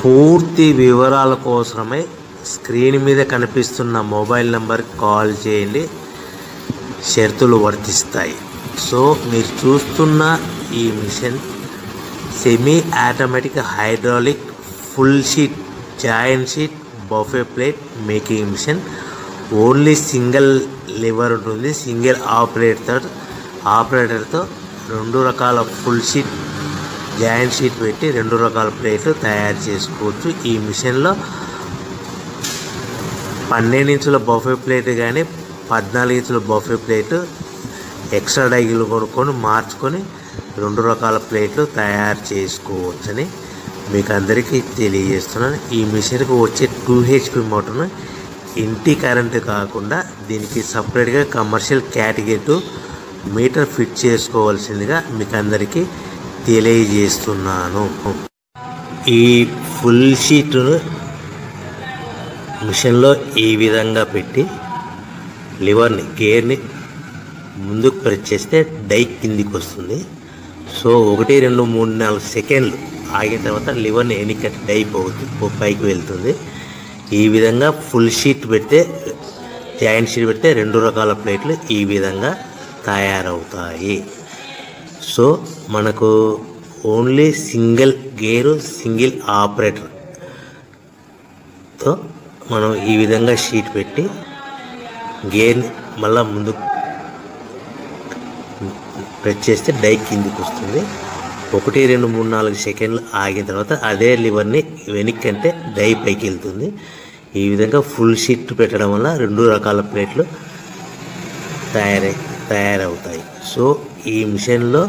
పూర్తి వివరాల కోసమై స్క్రీన్ మీద కనిపిస్తున్న మొబైల్ నంబర్కి కాల్ చేయండి. షరతులు వర్తిస్తాయి. సో మీరు చూస్తున్న ఈ machine semi automatic hydraulic full sheet joint sheet buffet plate making machine. Only single lever ఉంటుంది. సింగిల్ ఆపరేటర్తో 2 రకాల ఫుల్ షీట్ జాయింట్ షీట్ పెట్టి 2 రకాల ప్లేట్లు తయారు చేసుకోవచ్చు. ఈ మిషన్లో 12 ఇంచుల బఫే ప్లేట్ కానీ 14 ఇంచుల బఫే ప్లేటు ఎక్స్ట్రా డైలు కొనుక్కొని మార్చుకొని 2 రకాల ప్లేట్లు తయారు చేసుకోవచ్చని మీకు అందరికీ తెలియజేస్తున్నాను. ఈ మిషన్కి వచ్చే 2 HP మోటార్ను ఇంటి కరెంటు కాకుండా దీనికి సపరేట్గా కమర్షియల్ కేటగిరీ 2 మీటర్ ఫిట్ చేసుకోవాల్సిందిగా మీకు అందరికీ తెలియజేస్తున్నాను. ఈ ఫుల్ షీట్ను మిషన్లో ఈ విధంగా పెట్టి లివర్ని గేర్ని ముందుకు ప్రెస్ చేస్తే డై కిందికి వస్తుంది. సో 1 2 3 4 సెకండ్లు ఆగిన తర్వాత లివర్ని వెనక్కి డై పైకి వెళ్తుంది. ఈ విధంగా ఫుల్ షీట్ పెడితే జాయింట్ షీట్ పెడితే 2 రకాల ప్లేట్లు ఈ విధంగా తయారవుతాయి. సో మనకు ఓన్లీ సింగిల్ గేరు సింగిల్ ఆపరేటర్తో మనం ఈ విధంగా షీట్ పెట్టి గేర్ని మళ్ళీ ముందుకు ప్రెస్ చేస్తే డై కిందికి వస్తుంది. 1 2 3 4 సెకండ్లు ఆగిన తర్వాత అదే లివర్ని వెనక్కి అంటే డై పైకి వెళ్తుంది. ఈ విధంగా ఫుల్ షీట్ పెట్టడం వల్ల 2 రకాల ప్లేట్లు తయారవుతాయి. సో ఈ మిషన్లో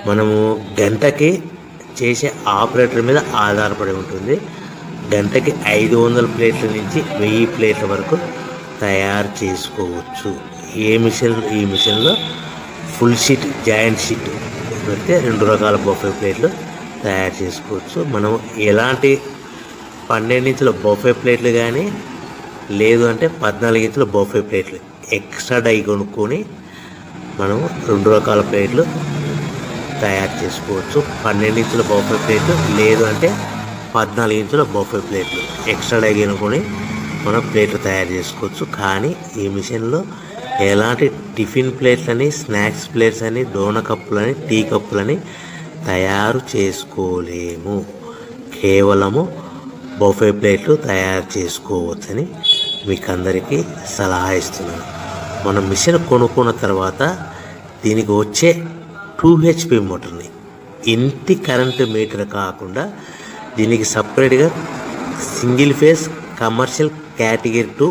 మనము గంటకి చేసే ఆపరేటర్ మీద ఆధారపడి ఉంటుంది. గంటకి 500 ప్లేట్ల నుంచి 1000 ప్లేట్ల వరకు తయారు చేసుకోవచ్చు. ఈ మిషన్లో ఫుల్ షీట్ జాయింట్ షీట్ పెడితే 2 రకాల బఫే ప్లేట్లు తయారు చేసుకోవచ్చు. మనం ఎలాంటి 12 ఇంచుల బఫే ప్లేట్లు కానీ లేదు అంటే 14 ఇంచుల బఫే ప్లేట్లు ఎక్స్ట్రా డై కొనుక్కొని మనం 2 రకాల ప్లేట్లు తయారు చేసుకోవచ్చు. 12 ఇంచుల బఫే ప్లేట్లు లేదు అంటే 14 ఇంచుల బఫే ప్లేట్లు ఎక్స్ట్రా డై కొనుక్కొని మనం ప్లేట్లు తయారు చేసుకోవచ్చు. కానీ ఈ మిషన్లో ఎలాంటి టిఫిన్ ప్లేట్లని స్నాక్స్ ప్లేట్స్ అని డోనా కప్పులని టీ కప్పులని తయారు చేసుకోలేము. కేవలము బఫే ప్లేట్లు తయారు చేసుకోవచ్చని మీకు అందరికీ సలహా ఇస్తున్నాను. మనం మిషన్ కొనుక్కున్న తర్వాత దీనికి వచ్చే 2 HP మోటార్ని ఇంటి కరెంటు మీటర్ కాకుండా దీనికి సపరేట్గా single phase commercial category 2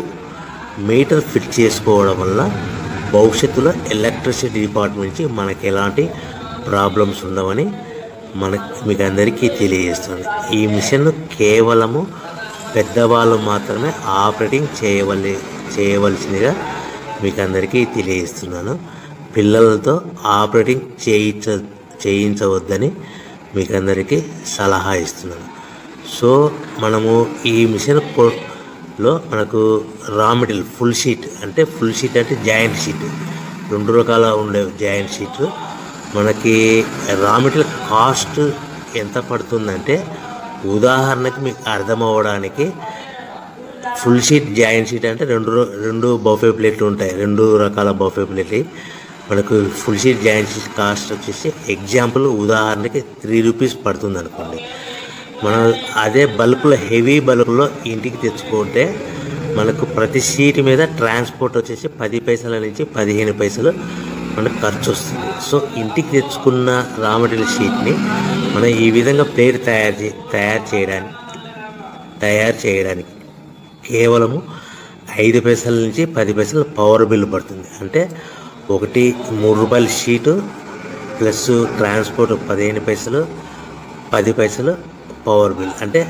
metre fit చేసుకోవడం వల్ల భవిష్యత్తులో ఎలక్ట్రిసిటీ డిపార్ట్మెంట్ నుంచి మనకి ఎలాంటి ప్రాబ్లమ్స్ ఉండవని మీకు అందరికీ తెలియజేస్తుంది. ఈ మిషన్ కేవలము పెద్దవాళ్ళు మాత్రమే ఆపరేటింగ్ చేయవలసిందిగా మీకు అందరికీ తెలియజేస్తున్నాను. పిల్లలతో ఆపరేటింగ్ చేయించవద్దని మీకు అందరికీ సలహా ఇస్తున్నాను. సో మనము ఈ మిషన్లో మనకు రా మెటీరియల్ ఫుల్ షీట్ అంటే జాయింట్ షీట్ 2 రకాల ఉండే జాయింట్ షీట్ మనకి రా మెటీరియల్ కాస్ట్ ఎంత పడుతుందంటే ఉదాహరణకి మీకు అర్థమవ్వడానికి ఫుల్ షీట్ జాయింట్ షీట్ అంటే 2 బఫే ప్లేట్లు ఉంటాయి. 2 రకాల బఫే ప్లేట్లు మనకు full sheet joint sheet cost వచ్చేసి ఎగ్జాంపుల్ ఉదాహరణకి 3 రూపీస్ పడుతుంది అనుకోండి. మనం అదే బల్క్లో హెవీ బల్క్లో ఇంటికి తెచ్చుకుంటే మనకు ప్రతి షీట్ మీద ట్రాన్స్పోర్ట్ వచ్చేసి 10 పైసల నుంచి 15 పైసలు మనకు ఖర్చు వస్తుంది. సో ఇంటికి తెచ్చుకున్న రా మెటీరియల్ షీట్ని మనం ఈ విధంగా ప్లేట్ తయారు చేయడానికి కేవలము 5 పైసల నుంచి 10 పైసలు పవర్ బిల్ పడుతుంది. అంటే 3 రూపాయల షీటు ప్లస్ ట్రాన్స్పోర్ట్ 15 పైసలు 10 పైసలు పవర్ బిల్ అంటే